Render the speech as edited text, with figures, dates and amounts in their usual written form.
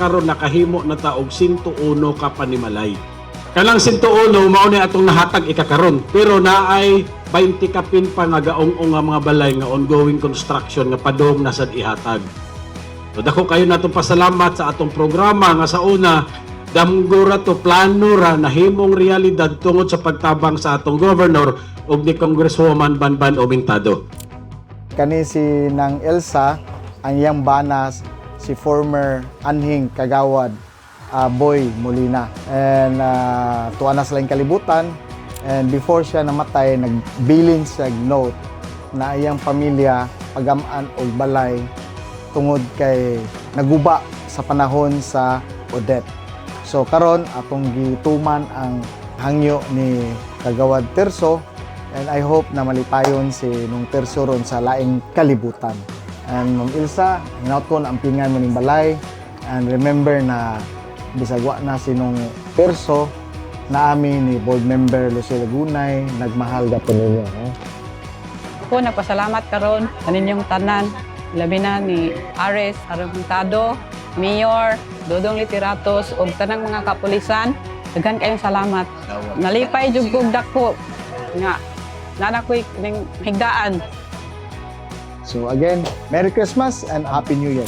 karon nakahimo na ta og 101 ka panimalay. Kanang 101 mao ni atong nahatag ikakaron, pero naay 20 ka pin pa nga gaong-ong nga mga balay nga ongoing construction nga padong nasad ihatag. So dako kayo natong pasalamat sa atong programa nga sa una damgura to plano ra nahimong realidad tungod sa pagtabang sa atong governor ug ni Congresswoman Banban Obintado. Kani si Nang Elsa, ang iyang banas, si former anhing kagawad Boy Molina. And tuwa na sila yung kalibutan. And before siya namatay, nagbilin siya note na iyang pamilya pagamaan og balay tungod kay naguba sa panahon sa Odette. So karon atong gituman ang hangyo ni Kagawad Terso, and I hope na malipayon si nung Terso ron sa laing kalibutan. And Ma'am Ilsa, hinaut ko na ang pingan mo ning balay, and remember na bisagwa na si nung Terso na amin ni board member Lucy Lagunay, nagmahal gapon ninyo. Ako nagpasalamat karon sa ninyong tanan, labi na ni Ares Aragutado, Mayor Dodong Literatos ug tanang mga kapulisan. Daghan kayong salamat. Nalipay jud kog dako nga nana ko'y ning higdaan. So again, Merry Christmas and Happy New Year.